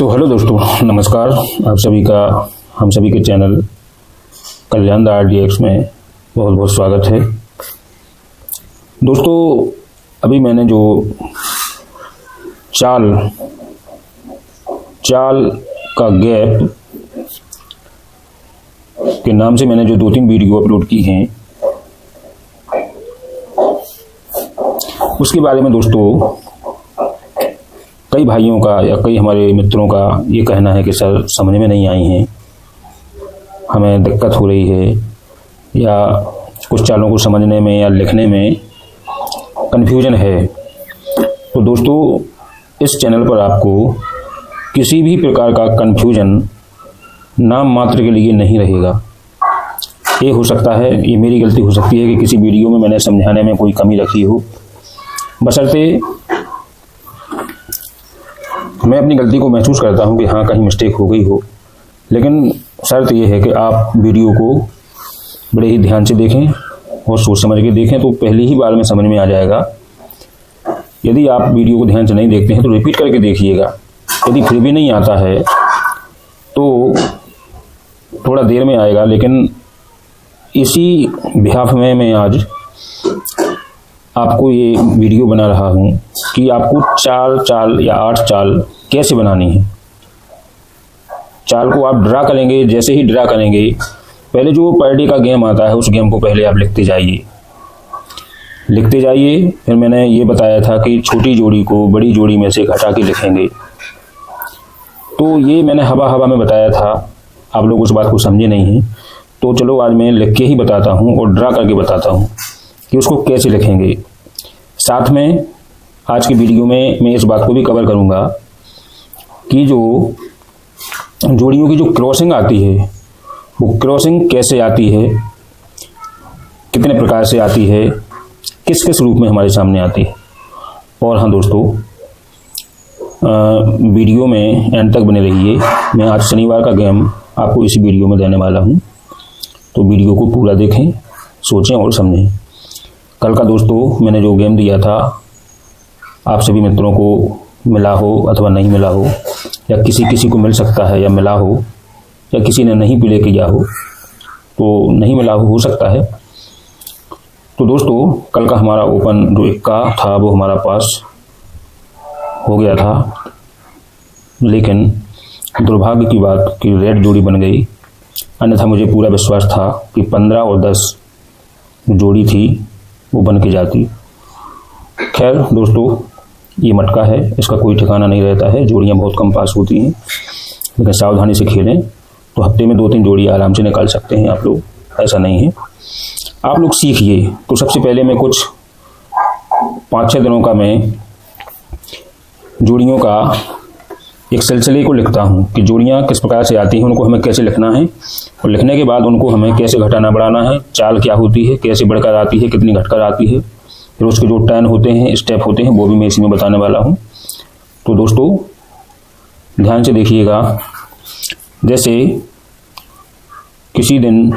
तो हेलो दोस्तों, नमस्कार। आप सभी का हम सभी के चैनल कल्याण द RDX में बहुत बहुत स्वागत है। दोस्तों, अभी मैंने जो चाल का गैप के नाम से मैंने जो 2-3 वीडियो अपलोड की हैं, उसके बारे में दोस्तों कई भाइयों का या कई हमारे मित्रों का ये कहना है कि सर समझ में नहीं आई हैं, हमें दिक्कत हो रही है या कुछ चालों को समझने में या लिखने में कन्फ्यूजन है। तो दोस्तों, इस चैनल पर आपको किसी भी प्रकार का कन्फ्यूजन नाम मात्र के लिए नहीं रहेगा। ये हो सकता है, ये मेरी गलती हो सकती है कि किसी वीडियो में मैंने समझाने में कोई कमी रखी हो, बशर्ते मैं अपनी गलती को महसूस करता हूं कि हाँ कहीं मिस्टेक हो गई हो, लेकिन शर्त यह है कि आप वीडियो को बड़े ही ध्यान से देखें और सोच समझ के देखें, तो पहली ही बार में समझ में आ जाएगा। यदि आप वीडियो को ध्यान से नहीं देखते हैं तो रिपीट करके देखिएगा। यदि फिर भी नहीं आता है तो थोड़ा देर में आएगा, लेकिन इसी बिहाफ में मैं आज आपको ये वीडियो बना रहा हूँ कि आपको चाल या 8 चाल कैसे बनानी है। चाल को आप ड्रा करेंगे, जैसे ही ड्रा करेंगे पहले जो पर डे का गेम आता है उस गेम को पहले आप लिखते जाइए। फिर मैंने ये बताया था कि छोटी जोड़ी को बड़ी जोड़ी में से घटा के लिखेंगे, तो ये मैंने हवा में बताया था, आप लोग उस बात को समझे नहीं हैं। तो चलो आज मैं लिख के ही बताता हूँ और ड्रा करके बताता हूँ कि उसको कैसे लिखेंगे। साथ में आज की वीडियो में मैं इस बात को भी कवर करूँगा कि जो जोड़ियों की जो क्रॉसिंग आती है वो क्रॉसिंग कैसे आती है, कितने प्रकार से आती है, किस किस रूप में हमारे सामने आती है। और हाँ दोस्तों, वीडियो में एंड तक बने रहिए। मैं आज शनिवार का गेम आपको इसी वीडियो में देने वाला हूँ, तो वीडियो को पूरा देखें, सोचें और समझें। कल का दोस्तों मैंने जो गेम दिया था, आप सभी मित्रों को मिला हो अथवा नहीं मिला हो, या किसी को मिल सकता है या मिला हो, या किसी ने नहीं प्ले किया हो तो नहीं मिला हो सकता है। तो दोस्तों, कल का हमारा ओपन जो 1 का था वो हमारा पास हो गया था, लेकिन दुर्भाग्य की बात कि रेड जोड़ी बन गई। अन्यथा मुझे पूरा विश्वास था कि 15 और 10 जोड़ी थी वो बन के जाती। खैर दोस्तों, ये मटका है, इसका कोई ठिकाना नहीं रहता है, जोड़ियाँ बहुत कम पास होती हैं, लेकिन सावधानी से खेलें तो हफ्ते में 2-3 जोड़ी आराम से निकाल सकते हैं आप लोग, ऐसा नहीं है। आप लोग सीखिए। तो सबसे पहले मैं कुछ 5-6 दिनों का मैं जोड़ियों का एक सिलसिले को लिखता हूँ कि जोड़ियाँ किस प्रकार से आती हैं, उनको हमें कैसे लिखना है, और लिखने के बाद उनको हमें कैसे घटाना बढ़ाना है, चाल क्या होती है, कैसे बढ़कर आती है, कितनी घटकर आती है, फिर उसके जो टर्न होते हैं, स्टेप होते हैं, वो भी मैं इसी में बताने वाला हूँ। तो दोस्तों ध्यान से देखिएगा। जैसे किसी दिन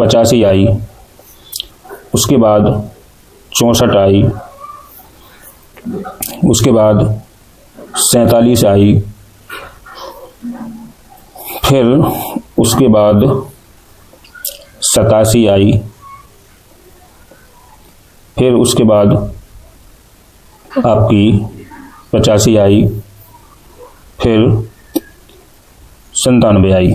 85 आई, उसके बाद 64 आई, उसके बाद 47 आई, फिर उसके बाद 87 आई, फिर उसके बाद आपकी 85 आई, फिर 97 आई।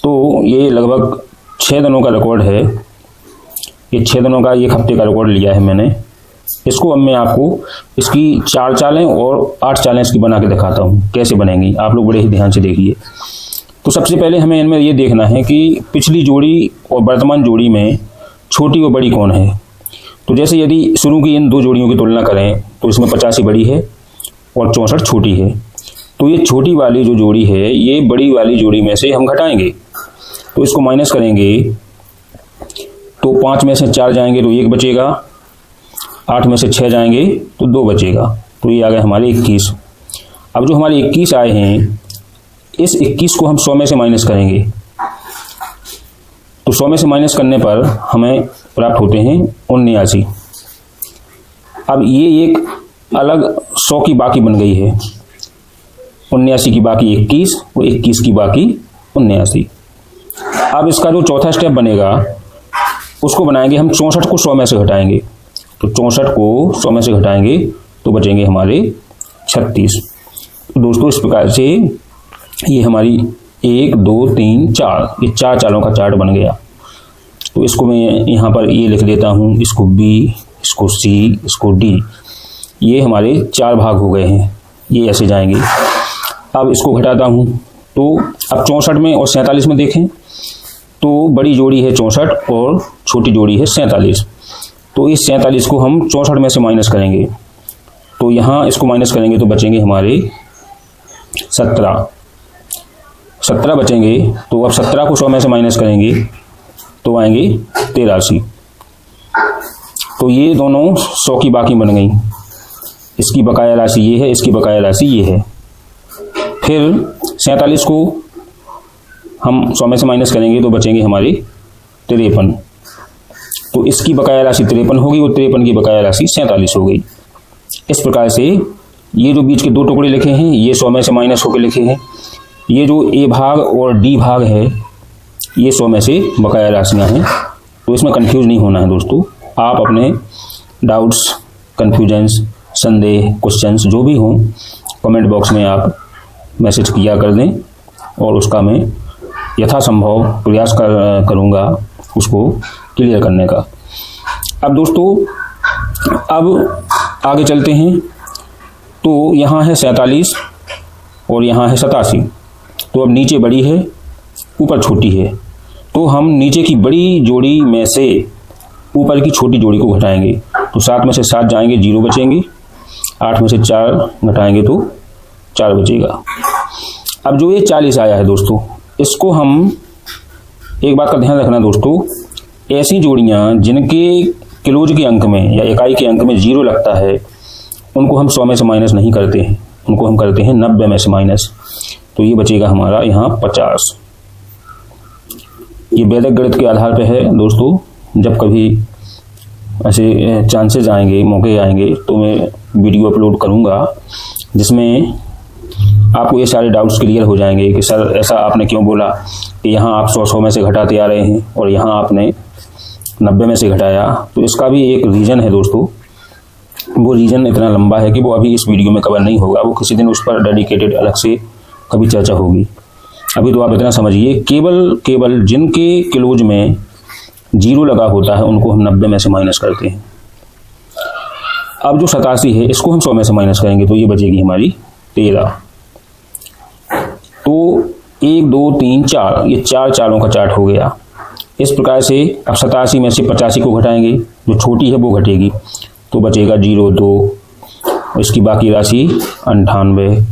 तो ये लगभग 6 दिनों का रिकॉर्ड है। ये 6 दिनों का 1 हफ्ते का रिकॉर्ड लिया है मैंने। इसको अब मैं आपको इसकी 4 चालें और 8 चालें इसकी बना के दिखाता हूँ कैसे बनेंगी। आप लोग बड़े ही ध्यान से देखिए। तो सबसे पहले हमें इनमें ये देखना है कि पिछली जोड़ी और वर्तमान जोड़ी में छोटी और बड़ी कौन है। तो जैसे यदि शुरू की इन 2 जोड़ियों की तुलना करें तो इसमें 85 बड़ी है और 64 छोटी है। तो ये छोटी वाली जो जोड़ी है ये बड़ी वाली जोड़ी में से हम घटाएंगे, तो इसको माइनस करेंगे तो 5 में से 4 जाएंगे तो 1 बचेगा, 8 में से 6 जाएंगे तो 2 बचेगा। तो ये आ गए हमारे 21। अब जो हमारे 21 आए हैं, इस 21 को हम 100 में से माइनस करेंगे, तो 100 में से माइनस करने पर हमें प्राप्त होते हैं 79। अब ये एक अलग 100 की बाकी बन गई है। 79 की बाकी 21 और 21 की बाकी 79। अब इसका जो चौथा स्टेप बनेगा उसको बनाएंगे हम 64 को 100 में से घटाएंगे। तो 64 को 100 में से घटाएंगे तो बचेंगे हमारे 36। दोस्तों इस प्रकार से ये हमारी 1 2 3 4 ये 4 चालों का चार्ट बन गया। तो इसको मैं यहाँ पर ये लिख देता हूँ, इसको B, इसको C, इसको D। ये हमारे 4 भाग हो गए हैं, ये ऐसे जाएंगे। अब इसको घटाता हूँ तो अब 64 में और 47 में देखें तो बड़ी जोड़ी है 64 और छोटी जोड़ी है 47। तो इस 47 को हम 64 में से माइनस करेंगे, तो यहाँ इसको माइनस करेंगे तो बचेंगे हमारे 17 बचेंगे। तो अब 17 को 100 में से माइनस करेंगे तो आएंगे 83। तो ये दोनों 100 की बाकी बन गई। इसकी बकाया राशि ये है, इसकी बकाया राशि ये है। फिर 47 को हम 100 में से माइनस करेंगे तो बचेंगे हमारे 53। तो इसकी बकाया राशि 53 होगी और 53 की बकाया राशि 47 हो गई। इस प्रकार से ये जो बीच के 2 टुकड़े लिखे हैं ये 100 में से माइनस होकर लिखे हैं। ये जो A भाग और D भाग है ये 100 में से बकाया राशियाँ हैं। तो इसमें कंफ्यूज नहीं होना है दोस्तों। आप अपने डाउट्स, कन्फ्यूजन्स, संदेह, क्वेश्चंस जो भी हों कमेंट बॉक्स में आप मैसेज किया कर दें और उसका मैं यथासंभव प्रयास करूँगा उसको क्लियर करने का। अब दोस्तों अब आगे चलते हैं। तो यहाँ है 47 और यहाँ है 87। तो अब नीचे बड़ी है ऊपर छोटी है, तो हम नीचे की बड़ी जोड़ी में से ऊपर की छोटी जोड़ी को घटाएंगे। तो 7 में से 7 जाएंगे, 0 बचेंगे। 8 में से 4 घटाएंगे तो 4 बचेगा। अब जो ये 40 आया है दोस्तों, इसको हम एक बात का ध्यान रखना दोस्तों, ऐसी जोड़ियाँ जिनके किलोज के अंक में या इकाई के अंक में 0 लगता है उनको हम 100 में से माइनस नहीं करते हैं, उनको हम करते हैं 90 में से माइनस। तो ये बचेगा हमारा यहाँ 50। ये वैदिक गणित के आधार पे है दोस्तों। जब कभी ऐसे चांसेस आएंगे, मौके आएंगे तो मैं वीडियो अपलोड करूँगा जिसमें आपको ये सारे डाउट्स क्लियर हो जाएंगे कि सर ऐसा आपने क्यों बोला कि यहाँ आप 100 में से घटाते आ रहे हैं और यहाँ आपने 90 में से घटाया। तो इसका भी एक रीज़न है दोस्तों। वो रीज़न इतना लंबा है कि वो अभी इस वीडियो में कवर नहीं होगा, वो किसी दिन उस पर डेडिकेटेड अलग से कभी चर्चा होगी। अभी तो आप इतना समझिए, केवल जिनके किलोज में 0 लगा होता है उनको हम 90 में से माइनस करते हैं। अब जो 87 है इसको हम 100 में से माइनस करेंगे तो ये बचेगी हमारी 13। तो 1 2 3 4 ये 4 चालों का चार्ट हो गया। इस प्रकार से अब 87 में से 85 को घटाएंगे, जो छोटी है वो घटेगी तो बचेगा 0 2 और इसकी बाकी राशि 98।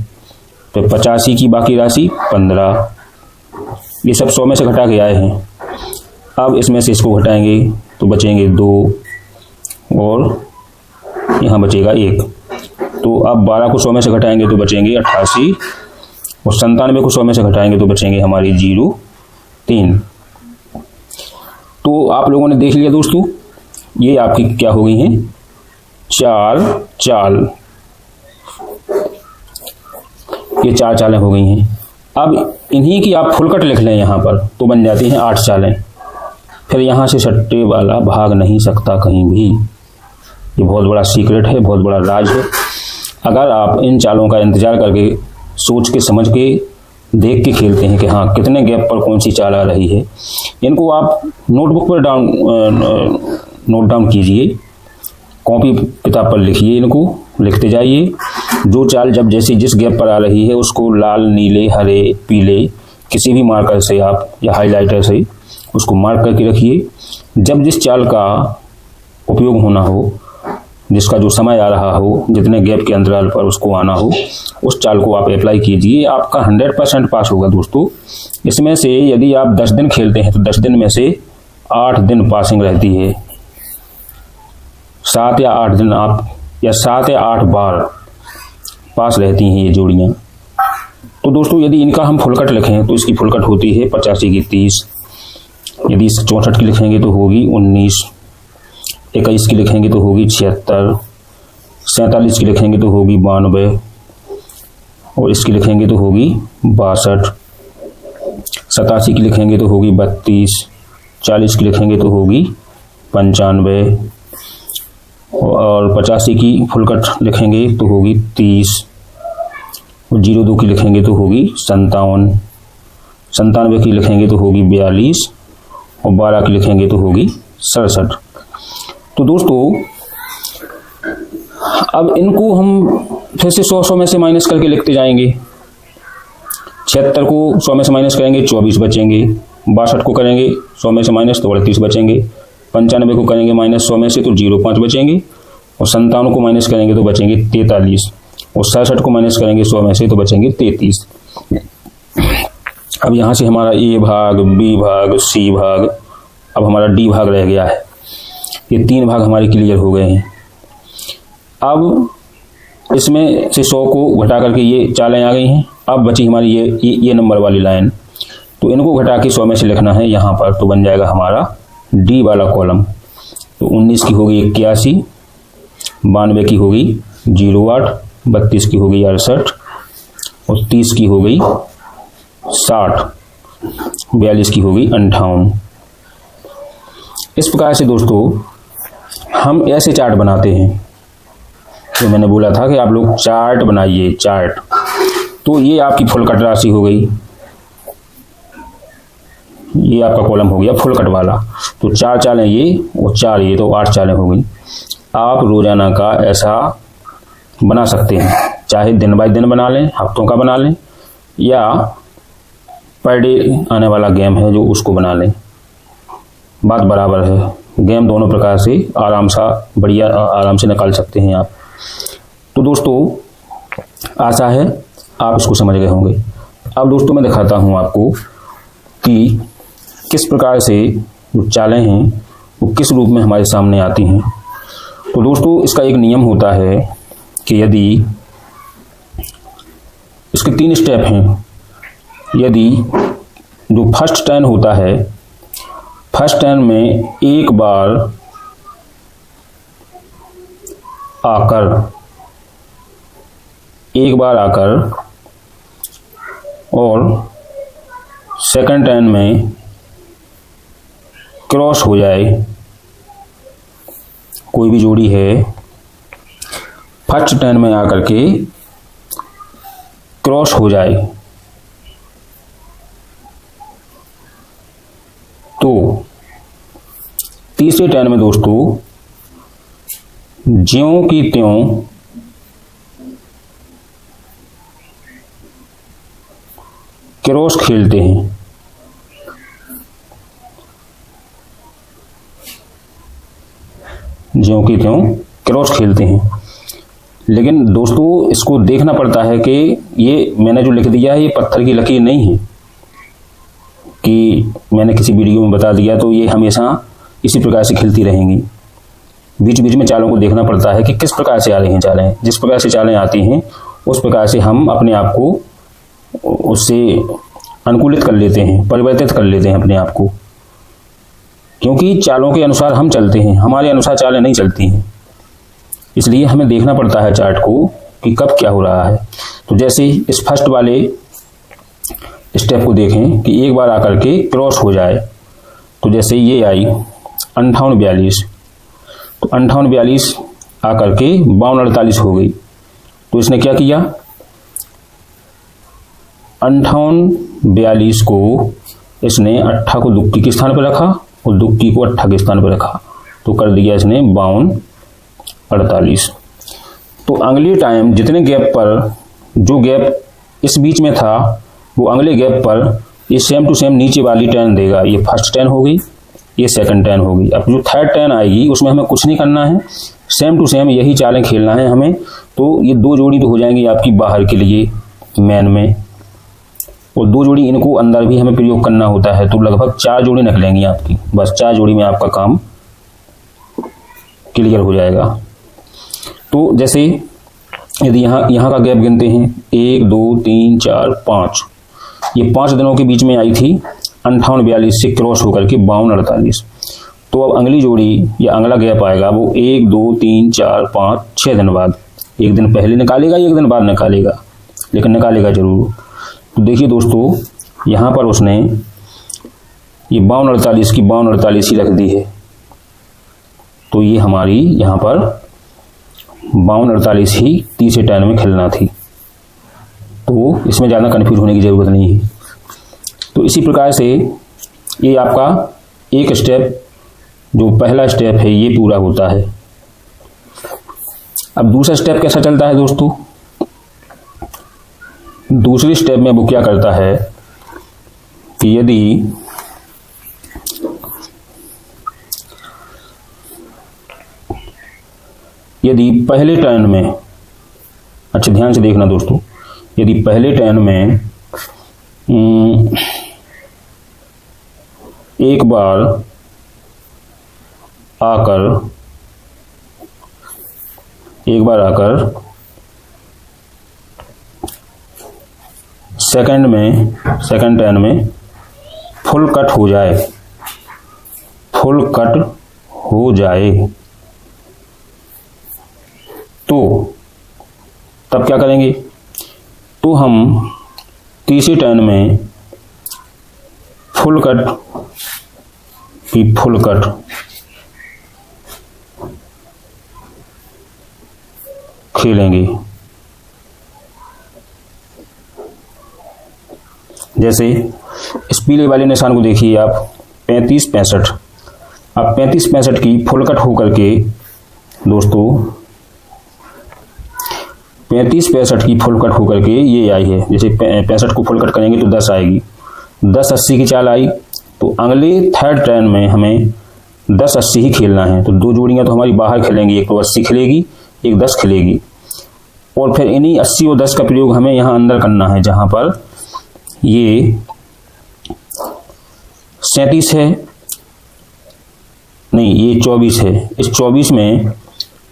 तो 85 की बाकी राशि 15। ये सब 100 में से घटा के आए हैं। अब इसमें से इसको घटाएंगे तो बचेंगे 2 और यहाँ बचेगा 1। तो अब 12 को 100 में से घटाएंगे तो बचेंगे 88 और 97 को 100 में से घटाएंगे तो बचेंगे हमारी 0 3। तो आप लोगों ने देख लिया दोस्तों, ये आपकी क्या हो गई हैं 4 चाल, ये 4 चालें हो गई हैं। अब इन्हीं की आप फुलकट लिख लें यहाँ पर तो बन जाती हैं 8 चालें। फिर यहाँ से सट्टे वाला भाग नहीं सकता कहीं भी। ये बहुत बड़ा सीक्रेट है, बहुत बड़ा राज है। अगर आप इन चालों का इंतजार करके सोच के समझ के देख के खेलते हैं कि हाँ कितने गैप पर कौन सी चाल आ रही है, इनको आप नोटबुक पर नोट डाउन कीजिए, कॉपी किताब पर लिखिए, इनको लिखते जाइए। जो चाल जब जैसी जिस गैप पर आ रही है उसको लाल नीले हरे पीले किसी भी मार्कर से आप या हाइलाइटर से उसको मार्क करके रखिए। जब जिस चाल का उपयोग होना हो, जिसका जो समय आ रहा हो, जितने गैप के अंतराल पर उसको आना हो, उस चाल को आप अप्लाई कीजिए। आपका 100% पास होगा दोस्तों। इसमें से यदि आप 10 दिन खेलते हैं तो 10 दिन में से 8 दिन पासिंग रहती है। 7 या 8 दिन आप या 7 या 8 बार पास रहती हैं ये जोड़ियाँ। तो दोस्तों यदि इनका हम फुलकट लिखें तो इसकी फुलकट होती है 85 की 30। यदि 64 की लिखेंगे तो होगी 19। 21 की लिखेंगे तो होगी 76। 47 की लिखेंगे तो होगी 92। और इसकी लिखेंगे तो होगी 62, 87 की लिखेंगे तो होगी 32, 40 की लिखेंगे तो होगी 95, और 85 की फुल कट लिखेंगे तो होगी 30, और 02 की लिखेंगे तो होगी 57, 97 की लिखेंगे तो होगी 42, और 12 की लिखेंगे तो होगी 67। तो दोस्तों अब इनको हम फिर से 100 में से माइनस करके लिखते जाएंगे। 76 को 100 में से माइनस करेंगे 24 बचेंगे, 62 को करेंगे 100 में से माइनस तो 38 बचेंगे, 95 को करेंगे माइनस 100 में से तो 05 बचेंगे, और 57 को माइनस करेंगे तो बचेंगे 43, और 67 को माइनस करेंगे 100 में से तो बचेंगे 33। अब यहाँ से हमारा ए भाग, बी भाग, सी भाग, अब हमारा डी भाग रह गया है। ये 3 भाग हमारे क्लियर हो गए हैं। अब इसमें से 100 को घटा करके ये चालें आ गई हैं। अब बची हमारी ये नंबर वाली लाइन, तो इनको घटा के 100 में से लिखना है यहाँ पर, तो बन जाएगा हमारा डी वाला कॉलम। तो 19 की होगी 81, 92 की होगी 08, 32 की होगी 68, और 30 की हो गई 60, 42 की होगी 58। इस प्रकार से दोस्तों हम ऐसे चार्ट बनाते हैं। तो मैंने बोला था कि आप लोग चार्ट बनाइए, चार्ट। तो ये आपकी फुल कट राशि हो गई, ये आपका कॉलम हो गया फुल कट वाला। तो 4 चालें ये और 4 ये, तो 8 चालें हो गई। आप रोजाना का ऐसा बना सकते हैं, चाहे दिन बाय दिन बना लें, हफ्तों का बना लें, या पर डे आने वाला गेम है जो उसको बना लें, बात बराबर है। गेम दोनों प्रकार से बढ़िया आराम से निकाल सकते हैं आप। तो दोस्तों आशा है आप इसको समझ गए होंगे। अब दोस्तों मैं दिखाता हूं आपको कि किस प्रकार से जो चालें हैं वो किस रूप में हमारे सामने आती हैं। तो दोस्तों इसका एक नियम होता है कि यदि इसके 3 स्टेप हैं। यदि जो फर्स्ट 10 होता है, फर्स्ट 10 में एक बार आकर और सेकंड 10 में क्रॉस हो जाए, कोई भी जोड़ी है फर्स्ट 10 में आकर के क्रॉस हो जाए, तो तीसरे 10 में दोस्तों ज्यों की त्यों क्रॉस खेलते हैं। ज्यों की त्यों क्रॉस खेलते हैं। लेकिन दोस्तों इसको देखना पड़ता है कि ये मैंने जो लिख दिया है ये पत्थर की लकीर नहीं है कि मैंने किसी वीडियो में बता दिया तो ये हमेशा इसी प्रकार से खिलती रहेंगी। बीच बीच में चालों को देखना पड़ता है कि किस प्रकार से आ रही हैं चालें। जिस प्रकार से चालें आती हैं उस प्रकार से हम अपने आप को उससे अनुकूलित कर लेते हैं, परिवर्तित कर लेते हैं अपने आप को, क्योंकि चालों के अनुसार हम चलते हैं, हमारे अनुसार चालें नहीं चलती हैं। इसलिए हमें देखना पड़ता है चार्ट को कि कब क्या हो रहा है। तो जैसे इस फर्स्ट वाले स्टेप को देखें कि एक बार आकर के क्रॉस हो जाए, तो जैसे ये आई 58-42, तो 58-42 आकर के 52-48 हो गई। तो इसने क्या किया, 58-42 को इसने 8 को दुक्की के स्थान पर रखा और दुक्की को 8 के स्थान पर रखा, तो कर दिया इसने 52-48। तो अगले टाइम जितने गैप पर, जो गैप इस बीच में था वो अगले गैप पर ये सेम टू सेम नीचे वाली 10 देगा। ये फर्स्ट 10 हो गई, ये सेकंड 10 होगी। अब जो थर्ड 10 आएगी उसमें हमें कुछ नहीं करना है, सेम टू सेम यही चालें खेलना है हमें। तो ये 2 जोड़ी तो हो जाएंगी आपकी बाहर के लिए मैन में, और 2 जोड़ी इनको अंदर भी हमें प्रयोग करना होता है, तो लगभग 4 जोड़ी निकलेंगी आपकी। बस 4 जोड़ी में आपका काम क्लियर हो जाएगा। तो जैसे यदि यहाँ का गैप गिनते हैं 1 2 3 4 5, ये 5 दिनों के बीच में आई थी 58-42 से क्रॉस होकर के 52-48। तो अब अगली जोड़ी या अगला गैप आएगा वो 1 2 3 4 5 6 दिन बाद, एक दिन पहले निकालेगा, एक दिन बाद निकालेगा। लेकिन निकालेगा जरूर। तो देखिए दोस्तों, यहाँ पर उसने ये 52-48 की 52-48 ही रख दी है। तो ये हमारी यहाँ पर 52-48 ही तीसरे टर्न में खेलना थी। तो इसमें ज़्यादा कन्फ्यूज होने की ज़रूरत नहीं है। तो इसी प्रकार से ये आपका एक स्टेप, जो पहला स्टेप है, ये पूरा होता है। अब दूसरा स्टेप कैसा चलता है दोस्तों? दूसरे स्टेप में वो क्या करता है कि यदि पहले टर्न में, अच्छा ध्यान से देखना दोस्तों, यदि पहले टर्न में एक बार आकर सेकंड टर्न में फुल कट हो जाए तो तब क्या करेंगे? तो हम तीसरे टर्न में फुल कट खेलेंगे। जैसे इस पीले वाले निशान को देखिए आप, 35-65। अब 35-65 की फुल कट होकर के दोस्तों, 35-65 की फुल कट होकर के ये आई है। जैसे 65 को फुल कट करेंगे तो 10 आएगी, 10-80 की चाल आई। तो अगले थर्ड टर्न में हमें 10-80 ही खेलना है। तो दो जोड़ियां तो हमारी बाहर खेलेंगी, एक तो 80 खेलेगी, एक 10 खेलेगी। और फिर इन्हीं 80 और 10 का प्रयोग हमें यहाँ अंदर करना है, जहाँ पर ये 37 है, नहीं ये 24 है। इस 24 में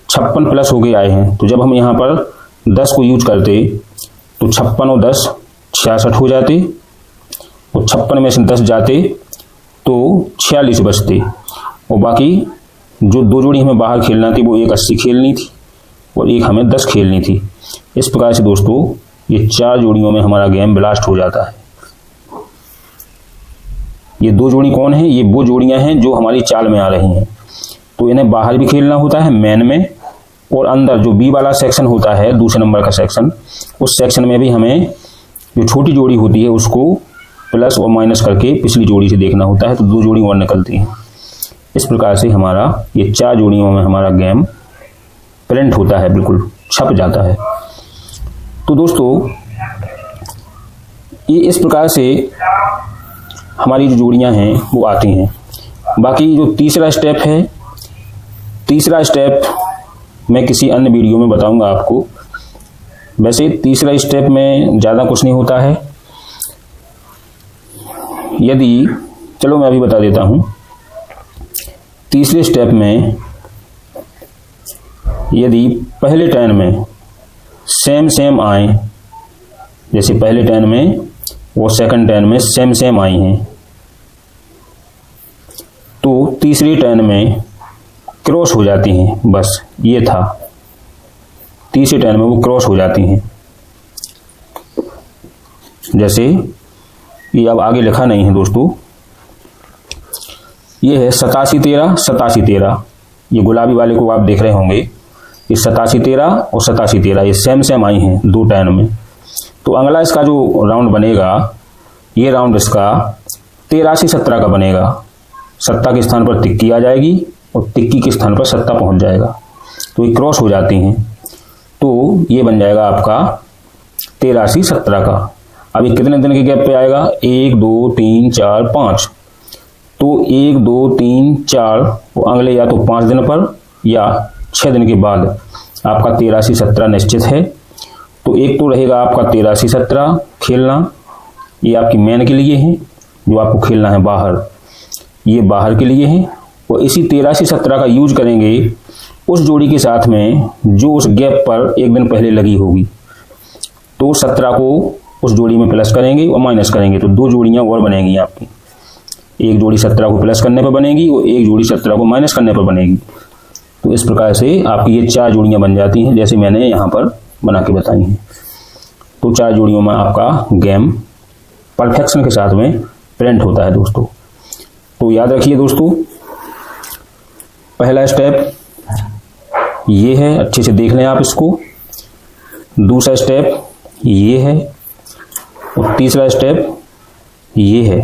56 प्लस हो गए आए हैं। तो जब हम यहाँ पर 10 को यूज करते तो 56 और 10 66 हो जाते, और 56 में से 10 जाते तो 46 बचते, और बाकी जो दो जोड़ी हमें बाहर खेलना थी वो एक 80 खेलनी थी और एक हमें 10 खेलनी थी। इस प्रकार से दोस्तों ये 4 जोड़ियों में हमारा गेम ब्लास्ट हो जाता है। ये दो जोड़ी कौन है? ये वो जोड़ियां हैं जो हमारी चाल में आ रही हैं। तो इन्हें बाहर भी खेलना होता है मैन में, और अंदर जो बी वाला सेक्शन होता है, दूसरे नंबर का सेक्शन, उस सेक्शन में भी हमें जो छोटी जोड़ी होती है उसको प्लस और माइनस करके पिछली जोड़ी से देखना होता है। तो दो जोड़ी और निकलती हैं। इस प्रकार से हमारा ये 4 जोड़ियों में हमारा गेम प्रिंट होता है, बिल्कुल छप जाता है। तो दोस्तों ये इस प्रकार से हमारी जो जोड़ियां हैं वो आती हैं। बाकी जो तीसरा स्टेप है, तीसरा स्टेप मैं किसी अन्य वीडियो में बताऊंगा आपको। वैसे तीसरा स्टेप में ज़्यादा कुछ नहीं होता है। चलो मैं अभी बता देता हूं। तीसरे स्टेप में यदि पहले टर्न में सेम आए, जैसे पहले टर्न में वो सेकंड टर्न में सेम आई हैं, तो तीसरी टर्न में क्रॉस हो जाती हैं। बस ये था, तीसरे टर्न में वो क्रॉस हो जाती हैं। जैसे ये अब आगे लिखा नहीं है दोस्तों, ये है 87-13 87-13। ये गुलाबी वाले को आप देख रहे होंगे, ये 87-13 और 87-13 ये सेम आई हैं दो टर्न में। तो अगला इसका जो राउंड बनेगा, ये राउंड इसका 83-17 का बनेगा। 7 के स्थान पर तिक्की आ जाएगी और तिक्की के स्थान पर 7 पहुंच जाएगा। तो ये क्रॉस हो जाती हैं। तो ये बन जाएगा आपका 83-17 का। अब ये कितने दिन के गैप पे आएगा? 1 2 3 4 5। तो 1 2 3 4 वो अगले या तो 5 दिन पर या 6 दिन के बाद आपका 83-17 निश्चित है। तो एक तो रहेगा आपका 83-17 खेलना, ये आपकी मैन के लिए है, जो आपको खेलना है बाहर, ये बाहर के लिए है। और इसी 83-17 का यूज करेंगे उस जोड़ी के साथ में जो उस गैप पर एक दिन पहले लगी होगी। तो 17 को उस जोड़ी में प्लस करेंगे और माइनस करेंगे, तो दो जोड़ियां और बनेंगी आपकी। एक जोड़ी 17 को प्लस करने पर बनेगी और एक जोड़ी 17 को माइनस करने पर बनेगी। तो इस प्रकार से आपकी ये 4 जोड़ियां बन जाती हैं, जैसे मैंने यहाँ पर बना के बताई हैं। तो 4 जोड़ियों में आपका गेम परफेक्शन के साथ में प्रिंट होता है दोस्तों। तो याद रखिए दोस्तों, पहला स्टेप ये है, अच्छे से देख लें आप इसको। दूसरा स्टेप ये है और तीसरा स्टेप ये है।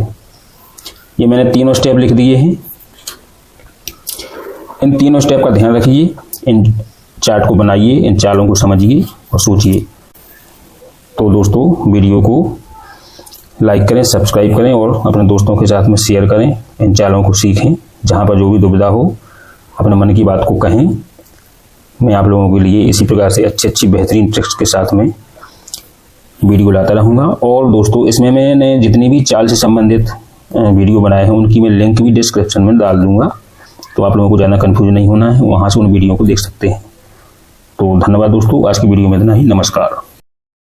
ये मैंने तीनों स्टेप लिख दिए हैं। इन तीनों स्टेप का ध्यान रखिए, इन चार्ट को बनाइए, इन चालों को समझिए और सोचिए। तो दोस्तों वीडियो को लाइक करें, सब्सक्राइब करें और अपने दोस्तों के साथ में शेयर करें। इन चालों को सीखें। जहाँ पर जो भी दुविधा हो अपने मन की बात को कहें। मैं आप लोगों के लिए इसी प्रकार से अच्छी बेहतरीन ट्रिक्स के साथ में वीडियो लाता रहूँगा। और दोस्तों इसमें मैंने जितनी भी चाल से संबंधित वीडियो बनाए हैं उनकी मैं लिंक भी डिस्क्रिप्शन में डाल दूँगा, तो आप लोगों को ज़्यादा कन्फ्यूजन नहीं होना है, वहाँ से उन वीडियो को देख सकते हैं। तो धन्यवाद दोस्तों, आज की वीडियो में इतना ही। नमस्कार।